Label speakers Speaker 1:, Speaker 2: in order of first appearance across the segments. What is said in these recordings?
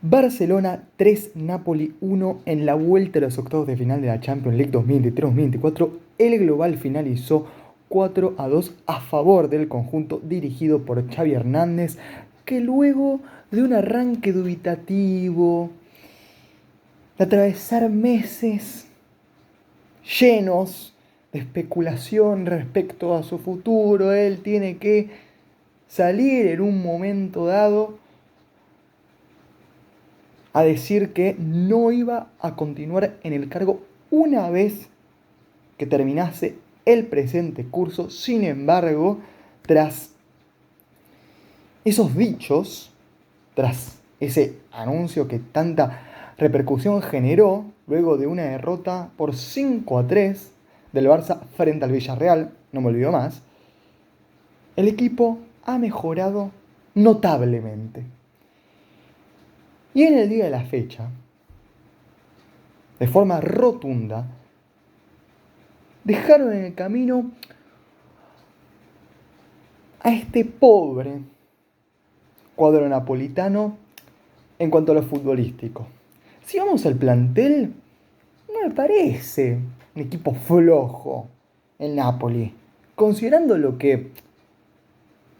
Speaker 1: Barcelona 3, Napoli 1 en la vuelta a los octavos de final de la Champions League 2023-2024. El global finalizó 4-2 a favor del conjunto dirigido por Xavi Hernández, que luego de un arranque dubitativo, de atravesar meses llenos de especulación respecto a su futuro, él tiene que salir en un momento dado a decir que no iba a continuar en el cargo una vez que terminase el presente curso. Sin embargo, tras esos dichos, tras ese anuncio que tanta repercusión generó, luego de una derrota por 5-3 del Barça frente al Villarreal, no me olvido más, el equipo ha mejorado notablemente. Y en el día de la fecha, de forma rotunda, dejaron en el camino a este pobre cuadro napolitano en cuanto a lo futbolístico. Si vamos al plantel, no me parece un equipo flojo el Napoli, considerando lo que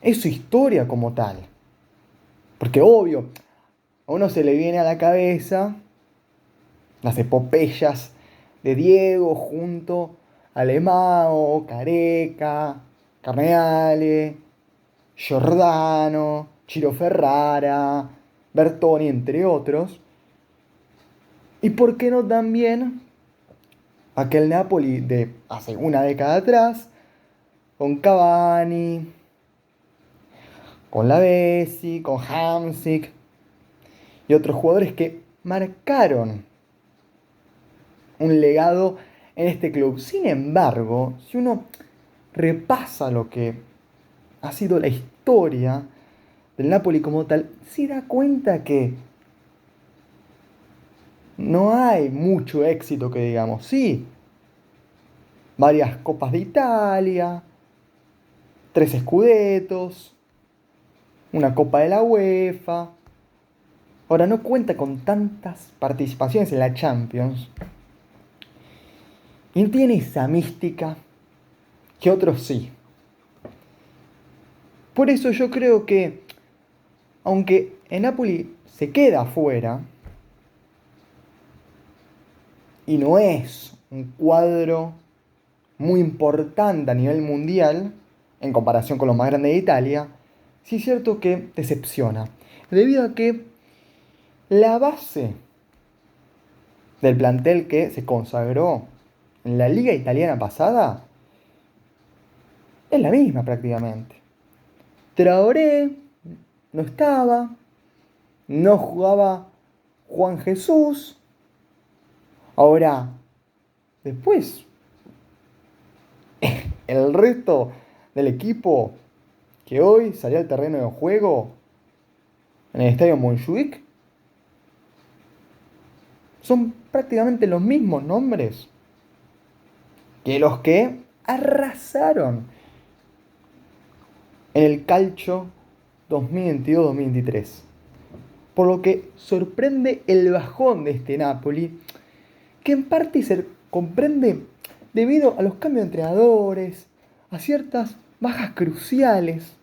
Speaker 1: es su historia como tal. Porque obvio, a uno se le viene a la cabeza las epopeyas de Diego junto a Lemao, Careca, Carneale, Giordano, Ciro Ferrara, Bertoni, entre otros. Y por qué no también aquel Napoli de hace una década atrás, con Cavani, con Lavezzi, con Hamsik y otros jugadores que marcaron un legado en este club. Sin embargo, si uno repasa lo que ha sido la historia del Napoli como tal, se da cuenta que no hay mucho éxito que digamos. Sí, varias Copas de Italia, 3 Scudettos, una Copa de la UEFA. Ahora no cuenta con tantas participaciones en la Champions. Y no tiene esa mística que otros sí. Por eso yo creo que, aunque el Napoli se queda afuera, y no es un cuadro muy importante a nivel mundial, en comparación con los más grandes de Italia, sí es cierto que decepciona. Debido a que la base del plantel que se consagró en la liga italiana pasada es la misma prácticamente. Traoré no estaba, no jugaba Juan Jesús. Ahora, después, el resto del equipo que hoy salió al terreno de juego en el estadio Montjuic son prácticamente los mismos nombres que los que arrasaron en el Calcio 2022-2023. Por lo que sorprende el bajón de este Napoli, que en parte se comprende debido a los cambios de entrenadores, a ciertas bajas cruciales,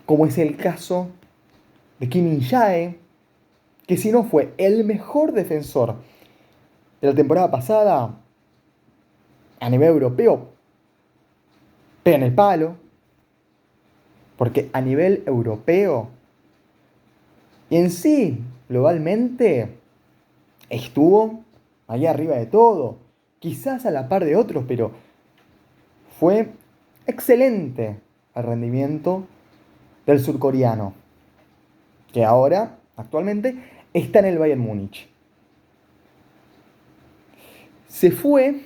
Speaker 1: como es el caso de Kim In-jae, que si no fue el mejor defensor de la temporada pasada a nivel europeo, pega en el palo, porque a nivel europeo y en sí, globalmente, estuvo ahí arriba de todo, quizás a la par de otros, pero fue excelente el rendimiento del surcoreano, que ahora, actualmente, está en el Bayern Múnich. Se fue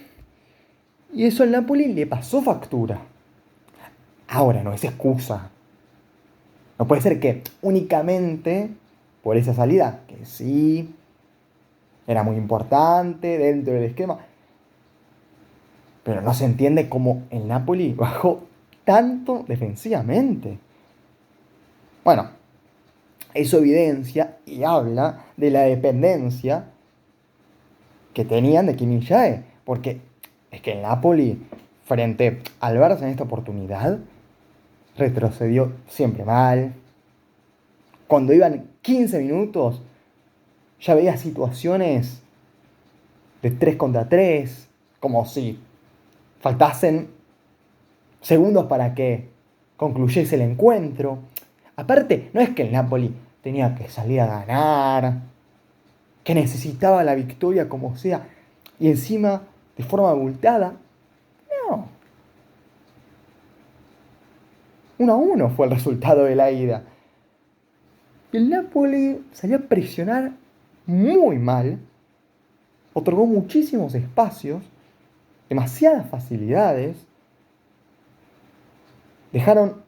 Speaker 1: y eso al Napoli le pasó factura. Ahora no es excusa. No puede ser que únicamente por esa salida, que sí era muy importante dentro del esquema, pero no se entiende cómo el Napoli bajó tanto defensivamente. Bueno, Eso evidencia y habla de la dependencia que tenían de Kim Min-jae. Porque es que el Napoli, frente al Barça en esta oportunidad, retrocedió siempre mal. Cuando iban 15 minutos, ya veía situaciones de 3 contra 3, como si faltasen segundos para que concluyese el encuentro. Aparte, no es que el Napoli tenía que salir a ganar, que necesitaba la victoria como sea, y encima de forma abultada. No. 1-1 fue el resultado de la ida. El Napoli salió a presionar muy mal, otorgó muchísimos espacios, demasiadas facilidades, dejaron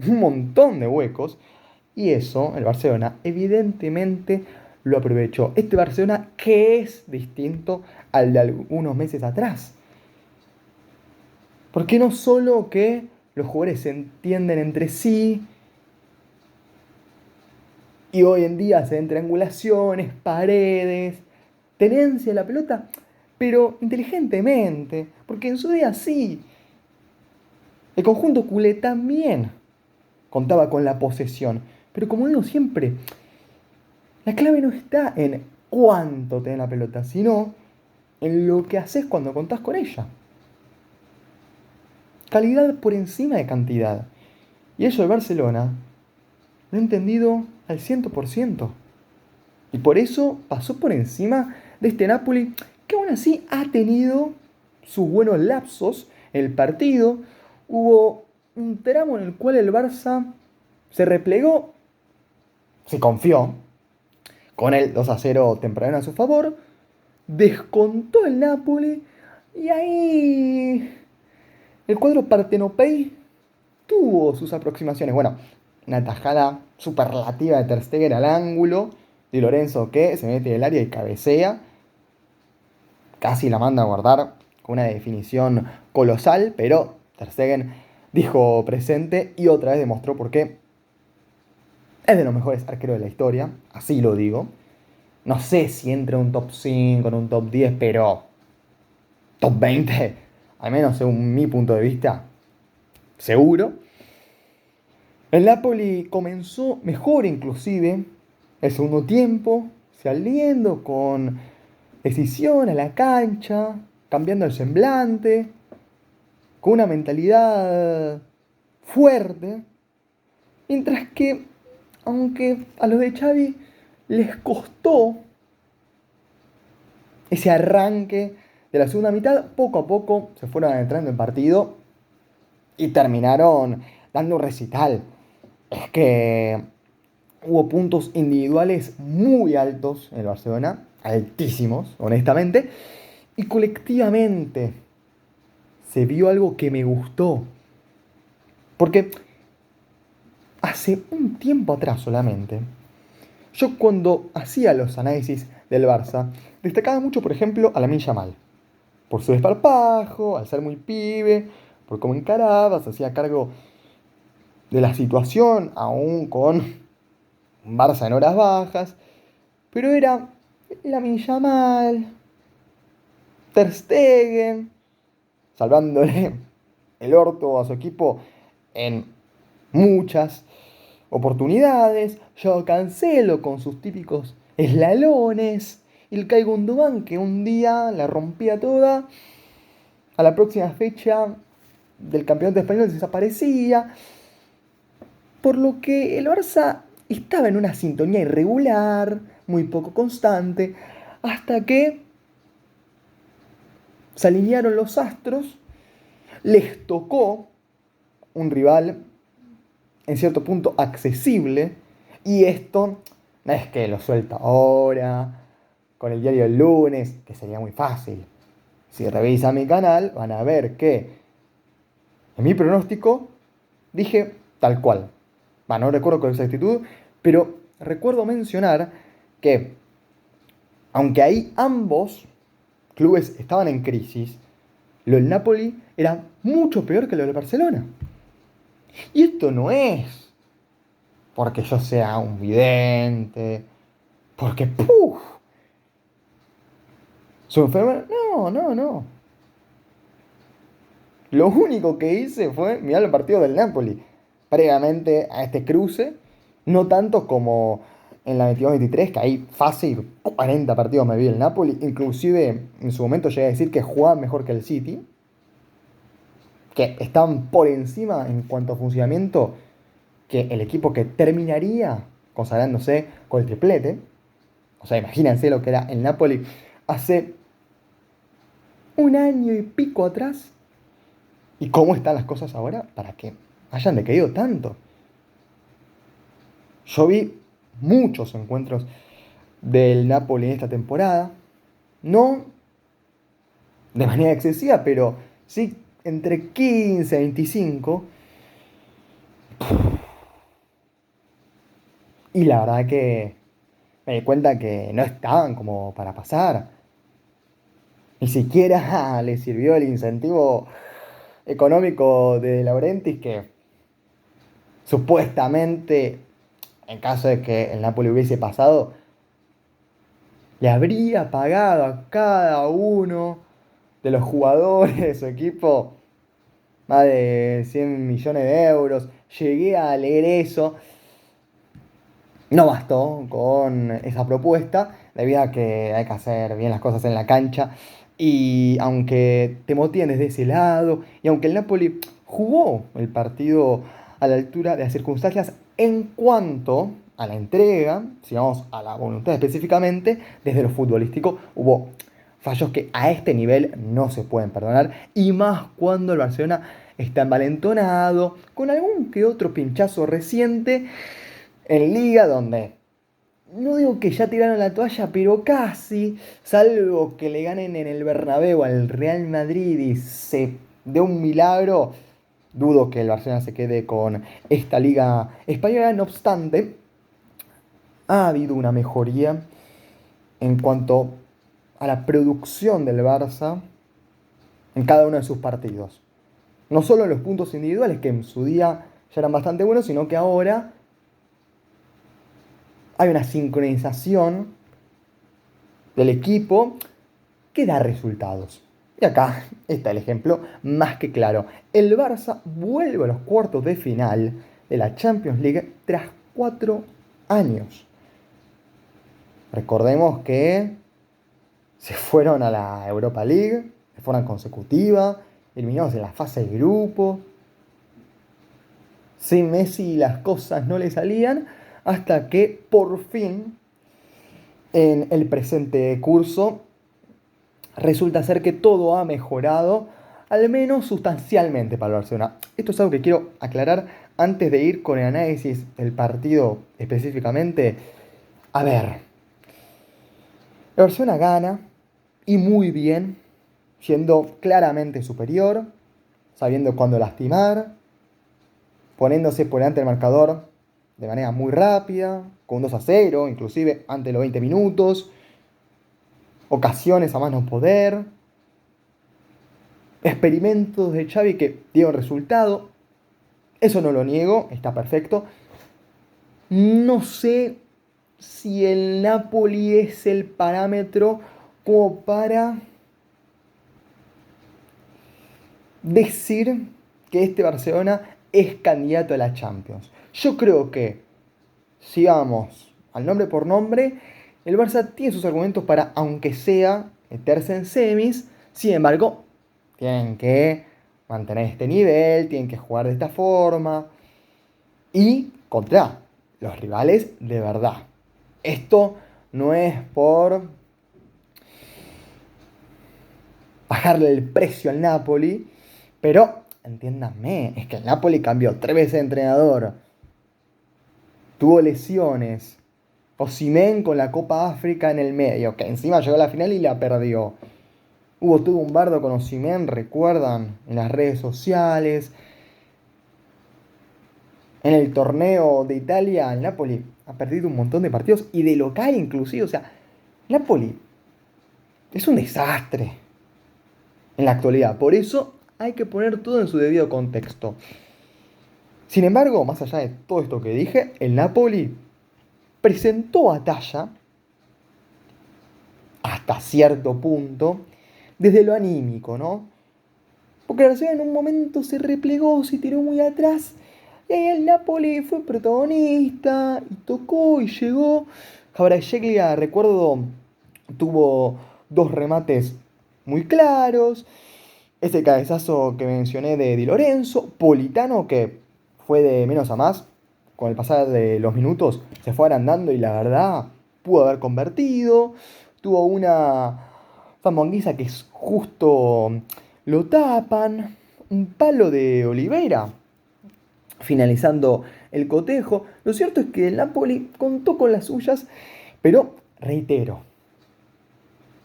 Speaker 1: un montón de huecos y eso el Barcelona evidentemente lo aprovechó. Este Barcelona que es distinto al de algunos meses atrás. Porque no solo que los jugadores se entienden entre sí y hoy en día se ven triangulaciones, paredes, tenencia de la pelota, pero inteligentemente, porque en su día sí. El conjunto culé también contaba con la posesión, pero como digo siempre, la clave no está en cuánto tenés la pelota, sino en lo que haces cuando contás con ella. Calidad por encima de cantidad. Y eso el Barcelona lo ha entendido al 100%. Y por eso pasó por encima de este Napoli, que aún así ha tenido sus buenos lapsos en el partido. Hubo un tramo en el cual el Barça se replegó, se confió, con el 2-0 temprano a su favor, descontó el Napoli y ahí el cuadro partenopei tuvo sus aproximaciones. Bueno, una tajada superlativa de Ter Stegen al ángulo. Di Lorenzo que se mete en el área y cabecea. Casi la manda a guardar con una definición colosal, pero Ter Stegen dijo presente y otra vez demostró por qué es de los mejores arqueros de la historia. Así lo digo. No sé si entra en un top 5, en un top 10, pero top 20, al menos según mi punto de vista, seguro. El Napoli comenzó mejor inclusive el segundo tiempo, saliendo con decisión a la cancha, cambiando el semblante, con una mentalidad fuerte. Mientras que, aunque a los de Xavi les costó ese arranque de la segunda mitad, poco a poco se fueron adentrando en partido y terminaron dando un recital. Es que hubo puntos individuales muy altos en el Barcelona, altísimos, honestamente, y colectivamente se vio algo que me gustó. Porque hace un tiempo atrás solamente, yo cuando hacía los análisis del Barça, destacaba mucho, por ejemplo, a Lamine Yamal. Por su desparpajo, al ser muy pibe, por cómo encaraba, se hacía cargo de la situación, aún con un Barça en horas bajas. Pero era Lamine Yamal, Ter Stegen, salvándole el orto a su equipo en muchas oportunidades. Joao Cancelo con sus típicos eslalones. Ilkay Gundogan que un día la rompía toda. A la próxima fecha del campeonato español desaparecía. Por lo que el Barça estaba en una sintonía irregular, muy poco constante, hasta que se alinearon los astros, les tocó un rival en cierto punto accesible, y esto no es que lo suelta ahora, con el diario del lunes, que sería muy fácil. Si revisan mi canal, van a ver que en mi pronóstico dije tal cual. Bueno, no recuerdo con exactitud, pero recuerdo mencionar que, aunque ahí ambos clubes estaban en crisis, lo del Napoli era mucho peor que lo del Barcelona. Y esto no es porque yo sea un vidente, porque ¡puf! Soy enfermero. No, no, no. Lo único que hice fue mirar el partido del Napoli, previamente a este cruce, no tanto como en la 22-23, que ahí fácil 40 partidos me vi el Napoli, inclusive en su momento llegué a decir que jugaban mejor que el City, que estaban por encima en cuanto a funcionamiento que el equipo que terminaría consagrándose con el triplete. O sea, imagínense lo que era el Napoli hace un año y pico atrás y cómo están las cosas ahora para que hayan decaído tanto. Yo vi muchos encuentros del Napoli en esta temporada, no de manera excesiva, pero sí entre 15 y 25. Y la verdad que me di cuenta que no estaban como para pasar. Ni siquiera le sirvió el incentivo económico de De Laurentiis, que supuestamente, en caso de que el Napoli hubiese pasado, le habría pagado a cada uno de los jugadores de su equipo más de 100 millones de euros. Llegué a leer eso. No bastó con esa propuesta, debido a que hay que hacer bien las cosas en la cancha. Y aunque te motiven desde ese lado, y aunque el Napoli jugó el partido a la altura de las circunstancias en cuanto a la entrega, si vamos a la voluntad específicamente, desde lo futbolístico hubo fallos que a este nivel no se pueden perdonar, y más cuando el Barcelona está envalentonado, con algún que otro pinchazo reciente en Liga, donde no digo que ya tiraron la toalla, pero casi, salvo que le ganen en el Bernabéu al Real Madrid y se dé un milagro, dudo que el Barcelona se quede con esta liga española. No obstante, ha habido una mejoría en cuanto a la producción del Barça en cada uno de sus partidos. No solo en los puntos individuales, que en su día ya eran bastante buenos, sino que ahora hay una sincronización del equipo que da resultados. Y acá está el ejemplo más que claro. El Barça vuelve a los cuartos de final de la Champions League tras 4 años. Recordemos que se fueron a la Europa League de forma consecutiva, eliminados en la fase de grupo. Sin Messi las cosas no le salían, hasta que por fin, en el presente curso, resulta ser que todo ha mejorado, al menos sustancialmente para el Barcelona. Esto es algo que quiero aclarar antes de ir con el análisis del partido específicamente. A ver, el Barcelona gana, y muy bien, siendo claramente superior, sabiendo cuándo lastimar, poniéndose por delante del marcador de manera muy rápida, con 2-0, inclusive antes de los 20 minutos, ocasiones a más no poder, experimentos de Xavi que dieron resultado. Eso no lo niego, está perfecto. No sé si el Napoli es el parámetro como para decir que este Barcelona es candidato a la Champions. Yo creo que, si vamos al nombre por nombre, el Barça tiene sus argumentos para, aunque sea, meterse en semis. Sin embargo, tienen que mantener este nivel, tienen que jugar de esta forma y contra los rivales de verdad. Esto no es por bajarle el precio al Napoli, pero entiéndanme, es que el Napoli cambió 3 veces de entrenador, tuvo lesiones, Osimhen con la Copa África en el medio, que encima llegó a la final y la perdió. Hubo todo un bardo con Osimhen, recuerdan, en las redes sociales. En el torneo de Italia, el Napoli ha perdido un montón de partidos, y de local inclusive. O sea, Napoli es un desastre en la actualidad. Por eso hay que poner todo en su debido contexto. Sin embargo, más allá de todo esto que dije, el Napoli presentó batalla hasta cierto punto desde lo anímico, ¿no? Porque la Barcelona en un momento se replegó, se tiró muy atrás. Y ahí el Napoli fue protagonista y tocó y llegó. Kvaratskhelia, recuerdo, tuvo dos remates muy claros. Ese cabezazo que mencioné de Di Lorenzo. Politano, que fue de menos a más. Con el pasar de los minutos se fue agrandando y la verdad pudo haber convertido. Tuvo una Zambuanguisa que es justo lo tapan. Un palo de Oliveira finalizando el cotejo. Lo cierto es que el Napoli contó con las suyas, pero reitero,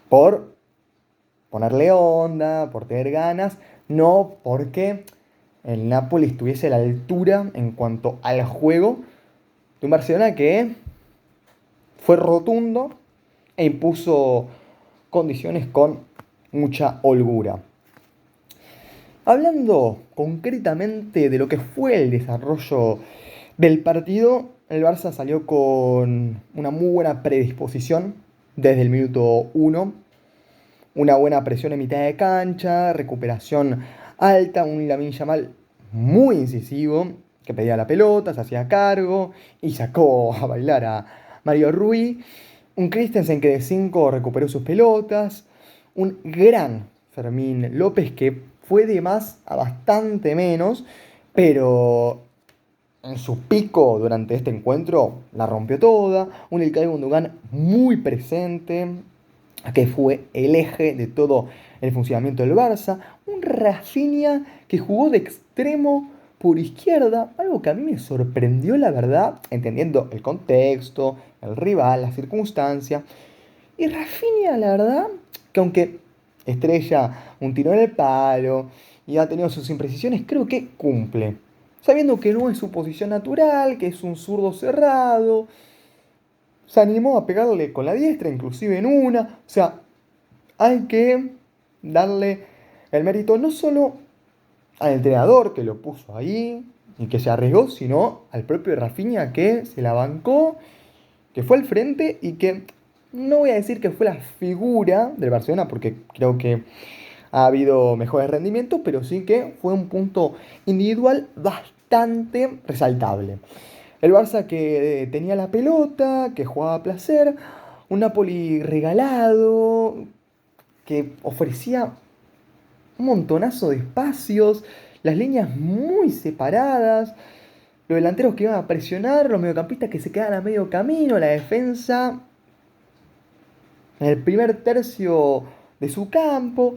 Speaker 1: por ponerle onda, por tener ganas, no porque el Napoli estuviese a la altura en cuanto al juego de un Barcelona que fue rotundo e impuso condiciones con mucha holgura. Hablando concretamente de lo que fue el desarrollo del partido, el Barça salió con una muy buena predisposición desde el minuto 1, una buena presión en mitad de cancha, recuperación alta, un Lamine Yamal muy incisivo que pedía la pelota, se hacía cargo y sacó a bailar a Mario Rui, un Christensen que de 5 recuperó sus pelotas, un gran Fermín López que fue de más a bastante menos, pero en su pico durante este encuentro la rompió toda. Un Ilkay Gundogan muy presente, que fue el eje de todo el funcionamiento del Barça. Un Rafinha que jugó de extremo por izquierda, algo que a mí me sorprendió la verdad, entendiendo el contexto, el rival, la circunstancia. Y Rafinha, la verdad, que aunque estrella un tiro en el palo y ha tenido sus imprecisiones, creo que cumple. Sabiendo que no es su posición natural, que es un zurdo cerrado, se animó a pegarle con la diestra, inclusive en una. O sea, hay que darle el mérito no solo al entrenador que lo puso ahí y que se arriesgó, sino al propio Rafinha que se la bancó, que fue al frente y que no voy a decir que fue la figura del Barcelona porque creo que ha habido mejores rendimientos, pero sí que fue un punto individual bastante resaltable. El Barça que tenía la pelota, que jugaba a placer, un Napoli regalado, que ofrecía un montonazo de espacios, las líneas muy separadas, los delanteros que iban a presionar, los mediocampistas que se quedaban a medio camino, la defensa en el primer tercio de su campo,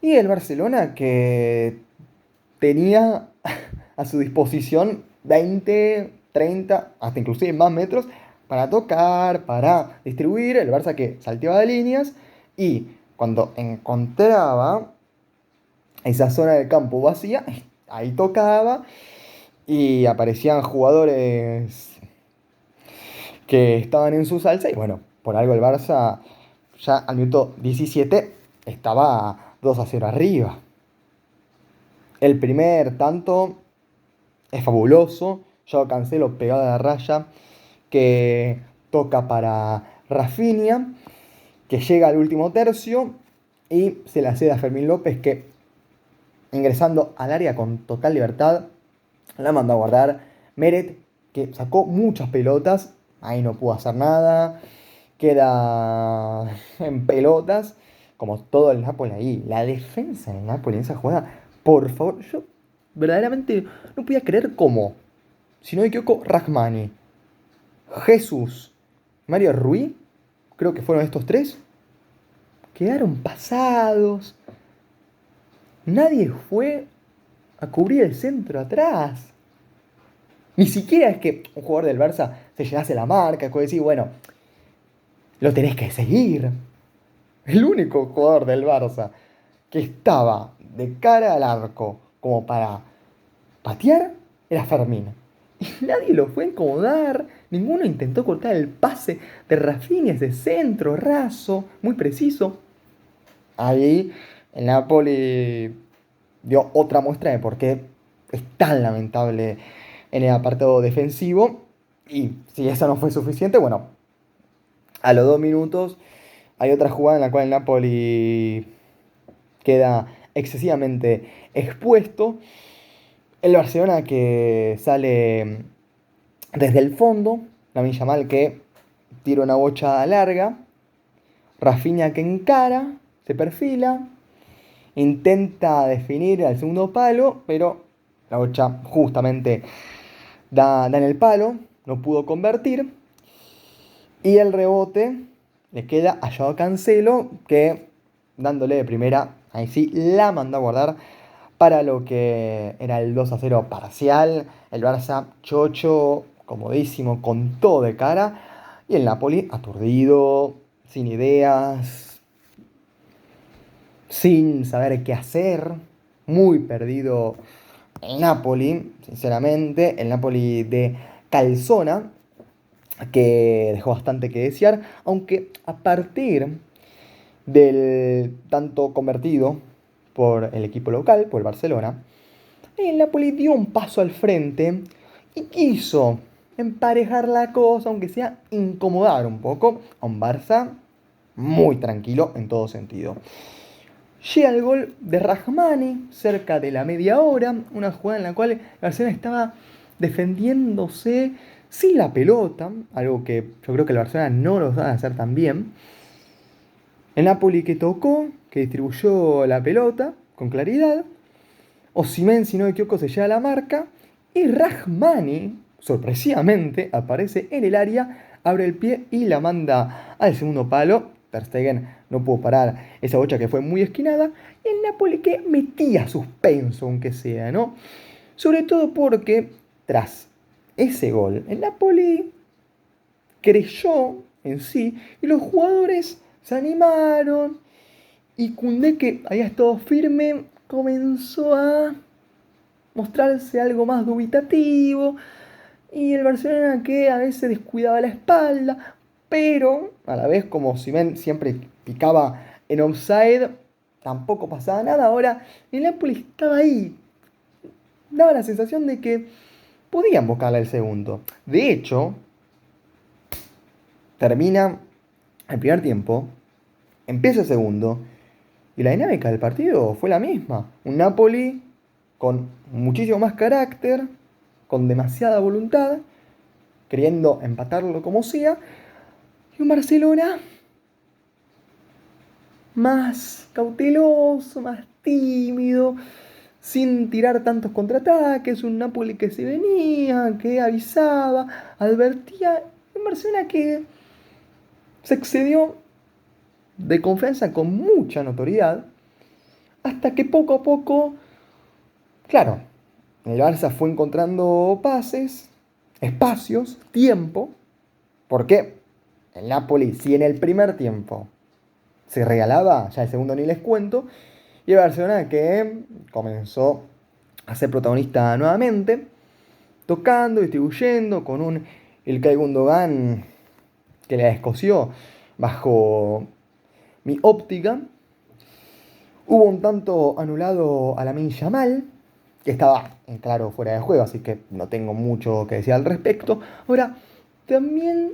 Speaker 1: y el Barcelona que tenía a su disposición 20, 30, hasta inclusive más metros para tocar, para distribuir. El Barça que salteaba de líneas y cuando encontraba esa zona del campo vacía, ahí tocaba y aparecían jugadores que estaban en su salsa y bueno, por algo el Barça ya al minuto 17 estaba 2-0 arriba. El primer tanto es fabuloso. Yo Cancelo pegado a la raya que toca para Rafinha, que llega al último tercio y se la cede a Fermín López que ingresando al área con total libertad la mandó a guardar. Meret que sacó muchas pelotas, ahí no pudo hacer nada, queda en pelotas como todo el Napoli ahí. La defensa del Napoli en esa jugada, por favor, yo verdaderamente no podía creer cómo. Si no me equivoco, Rachmani, Jesús, Mario Rui, creo que fueron estos tres, quedaron pasados. Nadie fue a cubrir el centro atrás. Ni siquiera es que un jugador del Barça se llenase la marca, que decir, bueno, lo tenés que seguir. El único jugador del Barça que estaba de cara al arco como para patear era Fermín. Y nadie lo fue a incomodar. Ninguno intentó cortar el pase de Rafinha, ese centro raso, muy preciso. Ahí el Napoli dio otra muestra de por qué es tan lamentable en el apartado defensivo. Y si eso no fue suficiente, bueno, a los 2 minutos hay otra jugada en la cual el Napoli queda excesivamente expuesto. El Barcelona que sale desde el fondo, Lamine Yamal que tira una bocha larga, Rafinha que encara, se perfila, intenta definir al segundo palo, pero la bocha justamente da en el palo, no pudo convertir. Y el rebote le queda a Joao Cancelo, que dándole de primera, ahí sí, la mandó a guardar para lo que era el 2-0 parcial. El Barça chocho, comodísimo, con todo de cara. Y el Napoli aturdido, sin ideas, sin saber qué hacer, muy perdido el Napoli, sinceramente. El Napoli de Calzona, que dejó bastante que desear, aunque a partir del tanto convertido por el equipo local, por el Barcelona, el Napoli dio un paso al frente y quiso emparejar la cosa, aunque sea incomodar un poco a un Barça muy tranquilo en todo sentido. Llega el gol de Rahmani cerca de la media hora, una jugada en la cual el Barcelona estaba defendiéndose sin la pelota, algo que yo creo que el Barcelona no lo sabe hacer tan bien. El Napoli que tocó, que distribuyó la pelota con claridad. Osimhen, si no me equivoco, se lleva la marca. Y Rahmani, sorpresivamente, aparece en el área, abre el pie y la manda al segundo palo. Ter Stegen no pudo parar esa bocha que fue muy esquinada. Y el Napoli que metía suspenso, aunque sea, ¿no? Sobre todo porque tras ese gol, el Napoli creyó en sí y los jugadores se animaron. Y Koundé, que había estado firme, comenzó a mostrarse algo más dubitativo. Y el Barcelona que a veces descuidaba la espalda, pero a la vez como Osimhen siempre picaba en offside, tampoco pasaba nada. Ahora el Napoli estaba ahí, daba la sensación de que podían buscarle el segundo. De hecho, termina el primer tiempo, empieza el segundo, y la dinámica del partido fue la misma. Un Napoli con muchísimo más carácter, con demasiada voluntad, queriendo empatarlo como sea, y un Barcelona más cauteloso, más tímido, sin tirar tantos contraataques, un Napoli que se venía, que avisaba, advertía, un Barcelona que se excedió de confianza con mucha notoriedad, hasta que poco a poco, claro, el Barça fue encontrando pases, espacios, tiempo, porque el Napoli, si en el primer tiempo se regalaba, ya el segundo ni les cuento, y el Barcelona que comenzó a ser protagonista nuevamente, tocando, distribuyendo, con un Ilkay Gundogan que le descosió bajo mi óptica. Hubo un tanto anulado a Lamine Yamal, que estaba, claro, fuera de juego, así que no tengo mucho que decir al respecto. Ahora, también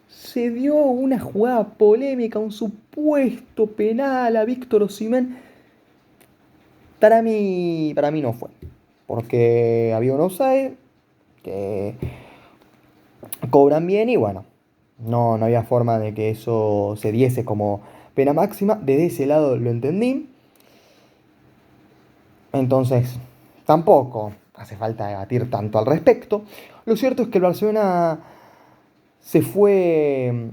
Speaker 1: se dio una jugada polémica, un supuesto penal a Víctor Osimhen. Para mí no fue, porque había un offside que cobran bien y bueno, no había forma de que eso se diese como pena máxima. Desde ese lado lo entendí. Entonces, tampoco hace falta debatir tanto al respecto. Lo cierto es que el Barcelona se fue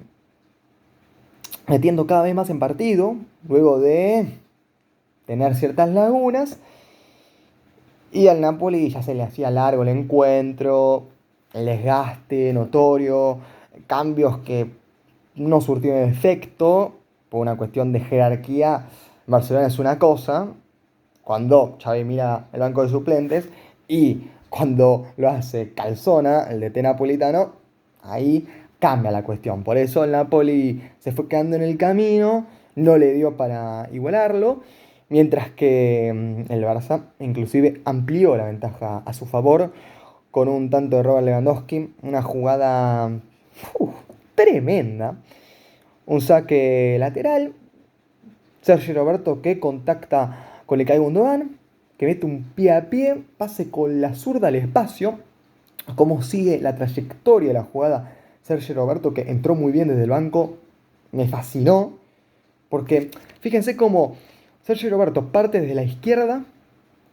Speaker 1: metiendo cada vez más en partido, luego de tener ciertas lagunas, y al Napoli ya se le hacía largo el encuentro, el desgaste notorio, cambios que no surtieron efecto por una cuestión de jerarquía. Barcelona es una cosa, cuando Xavi mira el banco de suplentes y cuando lo hace Calzona, el DT napolitano, ahí cambia la cuestión. Por eso el Napoli se fue quedando en el camino, no le dio para igualarlo, mientras que el Barça inclusive amplió la ventaja a su favor con un tanto de Robert Lewandowski, una jugada tremenda, un saque lateral, Sergio Roberto que contacta con Ilkay Gundogan, que mete un pie a pie, pase con la zurda al espacio, cómo sigue la trayectoria de la jugada Sergio Roberto, que entró muy bien desde el banco, me fascinó, porque fíjense cómo Sergio Roberto parte desde la izquierda,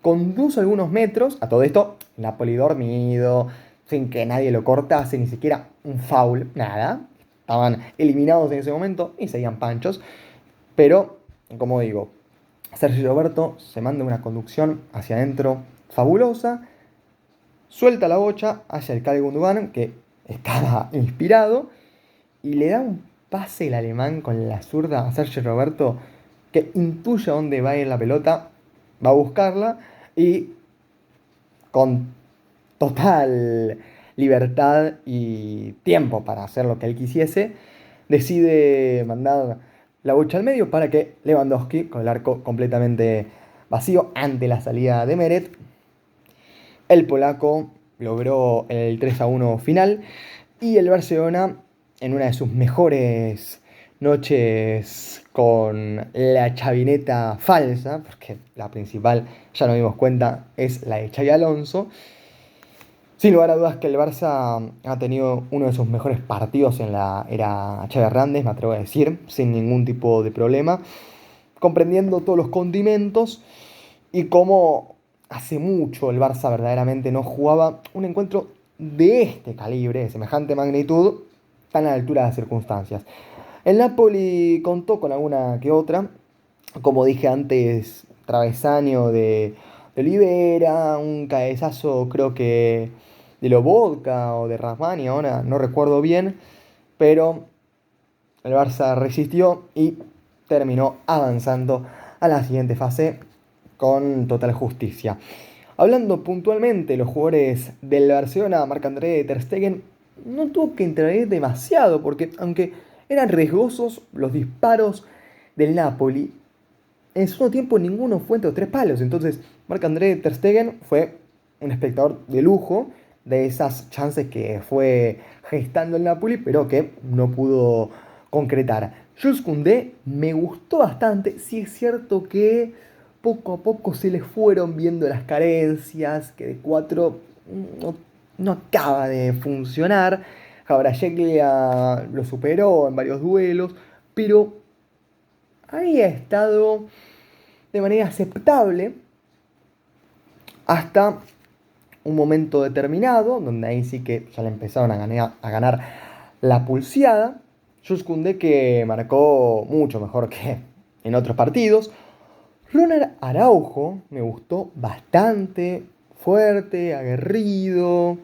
Speaker 1: conduce algunos metros, a todo esto, Napoli dormido, sin que nadie lo cortase, ni siquiera un foul, nada. Estaban eliminados en ese momento y seguían panchos. Pero, como digo, Sergio Roberto se manda una conducción hacia adentro fabulosa, suelta la bocha hacia el Ilkay Gundogan, que estaba inspirado, y le da un pase el alemán con la zurda a Sergio Roberto, que intuye a dónde va a ir la pelota, va a buscarla y con total libertad y tiempo para hacer lo que él quisiese, decide mandar la bocha al medio para que Lewandowski, con el arco completamente vacío ante la salida de Meret, el polaco logró el 3-1 final y el Barcelona, en una de sus mejores noches con la chavineta falsa, porque la principal, ya nos dimos cuenta, es la de Xabi Alonso. Sin lugar a dudas que el Barça ha tenido uno de sus mejores partidos en la era Xavi Hernández, me atrevo a decir, sin ningún tipo de problema, comprendiendo todos los condimentos y cómo hace mucho el Barça verdaderamente no jugaba un encuentro de este calibre, de semejante magnitud, tan a la altura de las circunstancias. El Napoli contó con alguna que otra, como dije antes, travesaño de Olivera, un cabezazo creo que de Lobotka o de Rahmani, ahora no recuerdo bien, pero el Barça resistió y terminó avanzando a la siguiente fase con total justicia. Hablando puntualmente, los jugadores del Barcelona, Marc-André Ter Stegen, no tuvo que intervenir demasiado, porque aunque eran riesgosos los disparos del Napoli, en su tiempo ninguno fue entre los tres palos. Entonces, Marc-André Ter Stegen fue un espectador de lujo de esas chances que fue gestando el Napoli, pero que no pudo concretar. Jules Koundé me gustó bastante. Sí es cierto que poco a poco se le fueron viendo las carencias, que de 4 no, no acaba de funcionar. Kvaratskhelia lo superó en varios duelos, pero ahí ha estado de manera aceptable hasta un momento determinado, donde ahí sí que ya le empezaron a ganar la pulseada. Jules Koundé que marcó mucho mejor que en otros partidos. Ronald Araujo me gustó bastante, fuerte, aguerrido,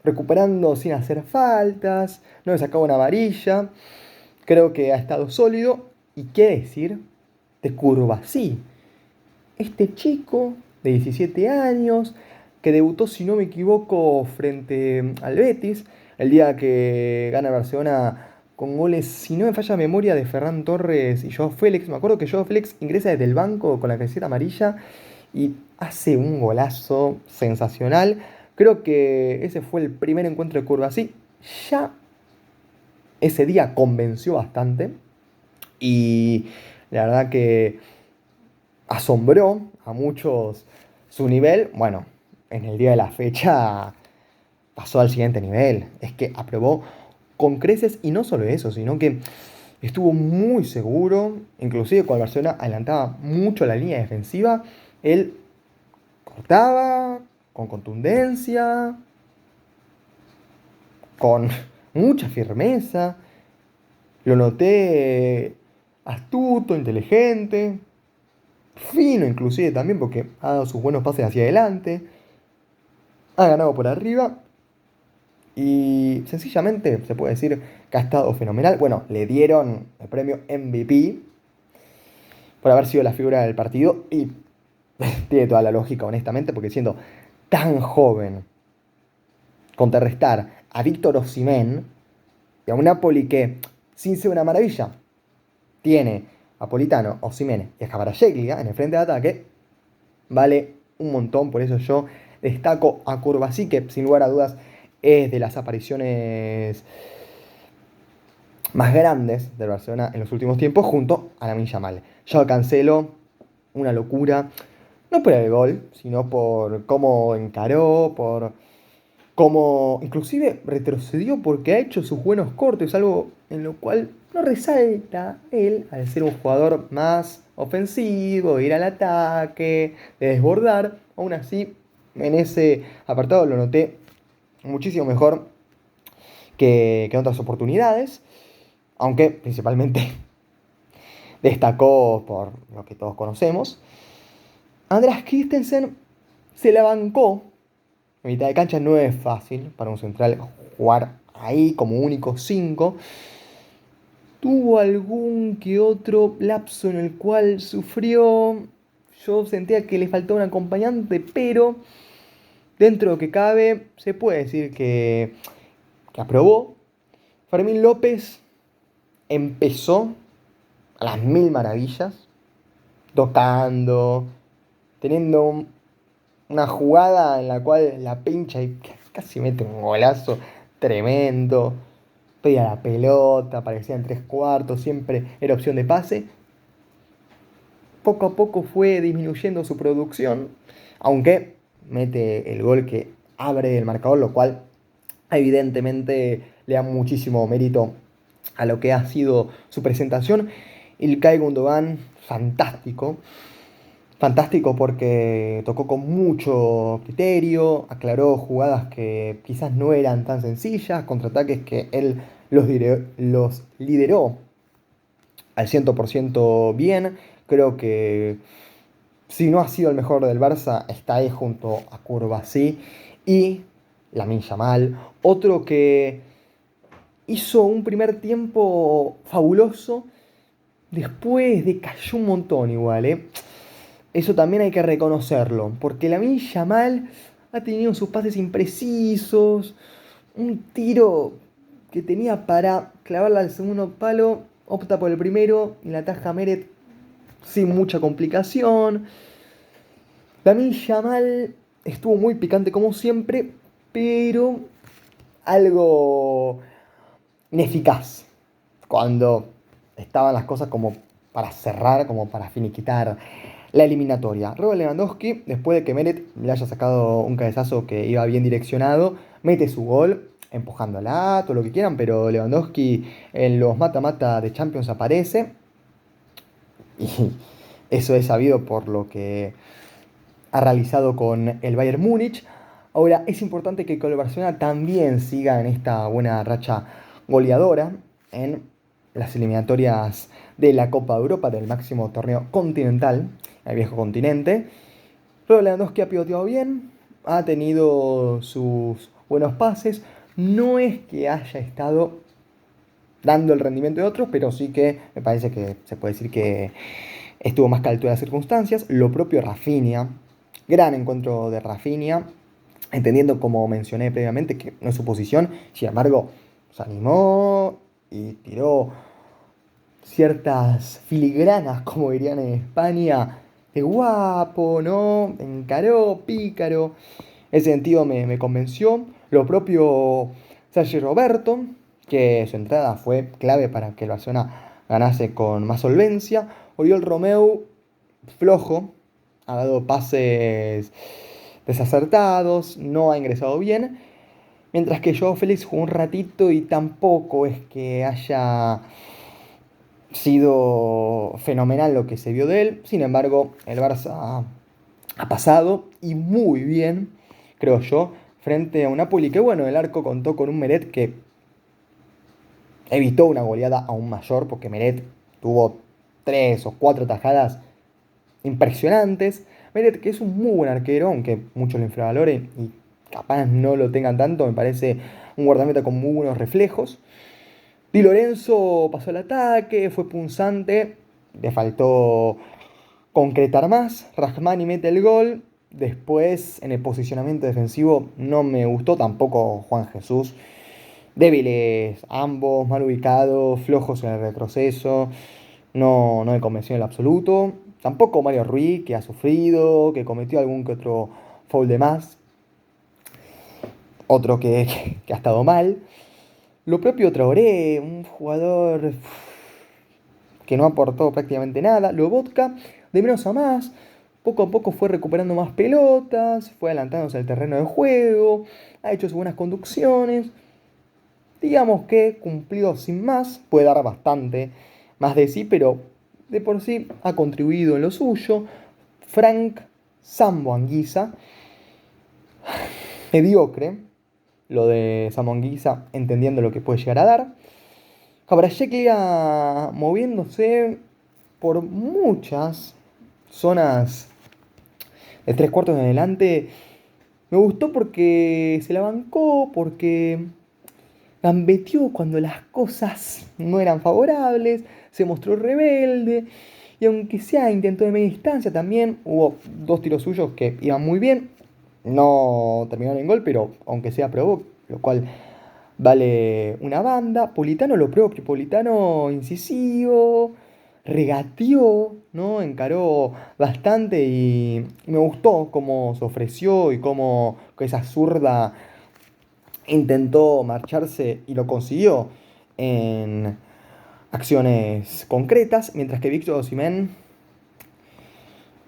Speaker 1: recuperando sin hacer faltas, no le sacaba una amarilla. Creo que ha estado sólido. ¿Y qué decir de Curvasí? Este chico de 17 años que debutó, si no me equivoco, frente al Betis, el día que gana Barcelona con goles, si no me falla la memoria, de Ferran Torres y Joao Félix. Me acuerdo que Joao Félix ingresa desde el banco con la camiseta amarilla y hace un golazo sensacional. Creo que ese fue el primer encuentro de Curvasí. Ya ese día convenció bastante y la verdad que asombró a muchos su nivel. Bueno, en el día de la fecha pasó al siguiente nivel. Es que aprobó con creces y no solo eso, sino que estuvo muy seguro. Inclusive cuando Barcelona adelantaba mucho la línea defensiva, él cortaba con contundencia, con mucha firmeza. Lo noté astuto, inteligente, fino inclusive también porque ha dado sus buenos pases hacia adelante, ha ganado por arriba y sencillamente se puede decir que ha estado fenomenal. Bueno, le dieron el premio MVP por haber sido la figura del partido y tiene toda la lógica honestamente porque siendo tan joven, contrarrestar a Víctor Osimhen y a un Napoli que, sin ser una maravilla, tiene a Politano, Osimhen y a Kvaratskhelia en el frente de ataque, vale un montón. Por eso yo destaco a Curbasí, que sin lugar a dudas es de las apariciones más grandes del Barcelona en los últimos tiempos, junto a Lamine Yamal. Joao Cancelo, una locura, no por el gol, sino por cómo encaró, por cómo inclusive retrocedió porque ha hecho sus buenos cortes, algo en lo cual no resalta él al ser un jugador más ofensivo, de ir al ataque, de desbordar. Aún así, en ese apartado lo noté muchísimo mejor que en otras oportunidades, aunque principalmente destacó por lo que todos conocemos. Andreas Christensen se la bancó. En mitad de cancha no es fácil para un central jugar ahí como único 5. Tuvo algún que otro lapso en el cual sufrió. Yo sentía que le faltaba un acompañante, pero dentro de lo que cabe, se puede decir que aprobó. Fermín López empezó a las mil maravillas, tocando, teniendo una jugada en la cual la pincha y casi mete un golazo tremendo. Pedía la pelota, aparecía en tres cuartos, siempre era opción de pase. Poco a poco fue disminuyendo su producción, aunque mete el gol que abre el marcador, lo cual evidentemente le da muchísimo mérito a lo que ha sido su presentación. Ilkay Gundogan, fantástico. Fantástico porque tocó con mucho criterio, aclaró jugadas que quizás no eran tan sencillas, contraataques que él los lideró al 100% bien. Creo que si no ha sido el mejor del Barça, está ahí junto a Curbasí y Lamine Yamal. Otro que hizo un primer tiempo fabuloso, después decayó un montón igual, ¿eh? Eso también hay que reconocerlo, porque Lamine Yamal ha tenido sus pases imprecisos, un tiro que tenía para clavarla al segundo palo, opta por el primero y la ataja Meret sin mucha complicación. Lamine Yamal estuvo muy picante como siempre, pero algo ineficaz cuando estaban las cosas como para cerrar, como para finiquitar la eliminatoria. Robert Lewandowski, después de que Meret le haya sacado un cabezazo que iba bien direccionado, mete su gol, empujándola, todo lo que quieran, pero Lewandowski en los mata-mata de Champions aparece. Y eso es sabido por lo que ha realizado con el Bayern Múnich. Ahora, es importante que el Barcelona también siga en esta buena racha goleadora en las eliminatorias de la Copa de Europa, del máximo torneo continental, el viejo continente. Pero Lewandowski ha pivoteado bien, ha tenido sus buenos pases. No es que haya estado dando el rendimiento de otros, pero sí que me parece que se puede decir que estuvo más que a la altura de las circunstancias. Lo propio Rafinha, gran encuentro de Rafinha, entendiendo como mencioné previamente que no es su posición, sin embargo se animó y tiró ciertas filigranas, como dirían en España, de guapo, ¿no? Encaró, pícaro. Ese sentido me convenció. Lo propio Sergi Roberto, que su entrada fue clave para que el Barcelona ganase con más solvencia. Oriol Romeu, flojo, ha dado pases desacertados, no ha ingresado bien. Mientras que Joao Félix jugó un ratito y tampoco es que haya sido fenomenal lo que se vio de él. Sin embargo, el Barça ha pasado y muy bien, creo yo, frente a un Napoli que, bueno, el arco contó con un Meret que evitó una goleada aún mayor, porque Meret tuvo 3 o 4 tajadas impresionantes. Meret, que es un muy buen arquero, aunque muchos lo infravaloren y capaz no lo tengan tanto, me parece un guardameta con muy buenos reflejos. Di Lorenzo pasó el ataque, fue punzante, le faltó concretar más. Rahmani mete el gol. Después, en el posicionamiento defensivo, no me gustó tampoco Juan Jesús. Débiles ambos, mal ubicados, flojos en el retroceso. No me convenció en el absoluto. Tampoco Mario Ruiz, que ha sufrido, que cometió algún que otro foul de más. otro que ha estado mal. Lo propio Traoré, un jugador que no aportó prácticamente nada. Lobotka, de menos a más, poco a poco fue recuperando más pelotas, fue adelantándose al terreno de juego, ha hecho sus buenas conducciones. Digamos que cumplió sin más, puede dar bastante más de sí, pero de por sí ha contribuido en lo suyo. Frank Sambo Anguissa, mediocre, lo de Sambo Anguissa, entendiendo lo que puede llegar a dar. Kvaratskhelia moviéndose por muchas zonas de tres cuartos en adelante. Me gustó porque se la bancó, porque gambeteó cuando las cosas no eran favorables, se mostró rebelde. Y aunque sea intentó de media distancia también, hubo dos tiros suyos que iban muy bien. No terminaron en gol, pero aunque sea probó, lo cual vale una banda. Politano lo propio, Politano incisivo, regateó, ¿no? Encaró bastante y me gustó cómo se ofreció y cómo con esa zurda intentó marcharse y lo consiguió en acciones concretas, mientras que Víctor Osimhen,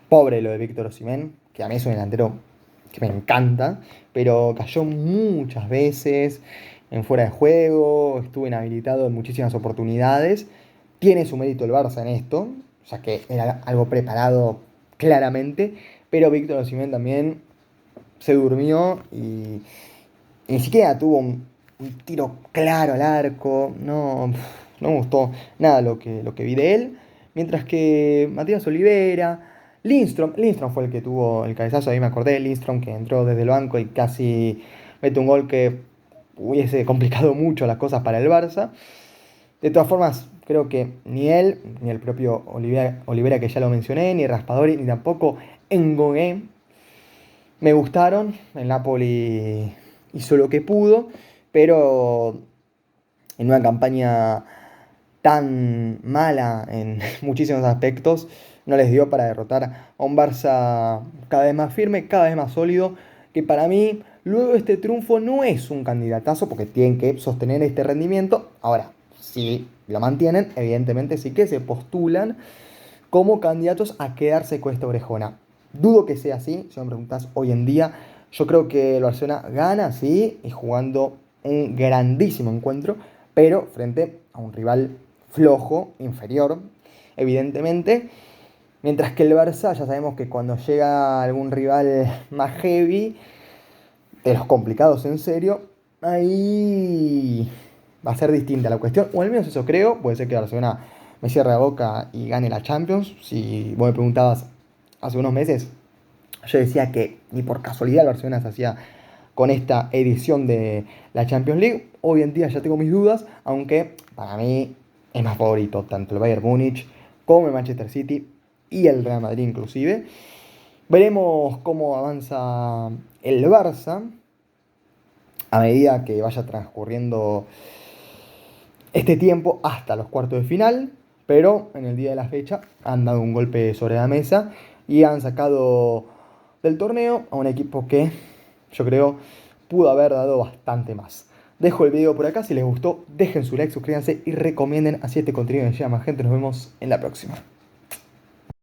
Speaker 1: pobre lo de Víctor Osimhen, que a mí es un delantero que me encanta, pero cayó muchas veces en fuera de juego, estuvo inhabilitado en muchísimas oportunidades. Tiene su mérito el Barça en esto, ya que era algo preparado claramente, pero Víctor Osimhen también se durmió y ni siquiera tuvo un tiro claro al arco, no, no me gustó nada lo que vi de él. Mientras que Matías Olivera, Lindstrom fue el que tuvo el cabezazo, ahí me acordé, Lindstrom que entró desde el banco y casi mete un gol que hubiese complicado mucho las cosas para el Barça. De todas formas, creo que ni él, ni el propio Olivera que ya lo mencioné, ni Raspadori, ni tampoco Engogué me gustaron. El Napoli hizo lo que pudo, pero en una campaña tan mala en muchísimos aspectos, no les dio para derrotar a un Barça cada vez más firme, cada vez más sólido, que para mí luego de este triunfo no es un candidatazo porque tienen que sostener este rendimiento. Ahora, si lo mantienen, evidentemente sí que se postulan como candidatos a quedarse con esta orejona. Dudo que sea así, si me preguntas hoy en día. Yo creo que el Barcelona gana, sí, y jugando un grandísimo encuentro, pero frente a un rival flojo, inferior, evidentemente. Mientras que el Barça, ya sabemos que cuando llega algún rival más heavy, de los complicados en serio, ahí va a ser distinta la cuestión, o al menos eso creo. Puede ser que Barcelona me cierre la boca y gane la Champions. Si vos me preguntabas hace unos meses, yo decía que ni por casualidad el Barcelona se hacía con esta edición de la Champions League. Hoy en día ya tengo mis dudas, aunque para mí es más favorito tanto el Bayern Múnich como el Manchester City y el Real Madrid inclusive. Veremos cómo avanza el Barça a medida que vaya transcurriendo este tiempo hasta los cuartos de final, pero en el día de la fecha han dado un golpe sobre la mesa y han sacado del torneo a un equipo que yo creo pudo haber dado bastante más. Dejo el video por acá, si les gustó dejen su like, suscríbanse y recomienden así este contenido que llega más gente. Nos vemos en la próxima.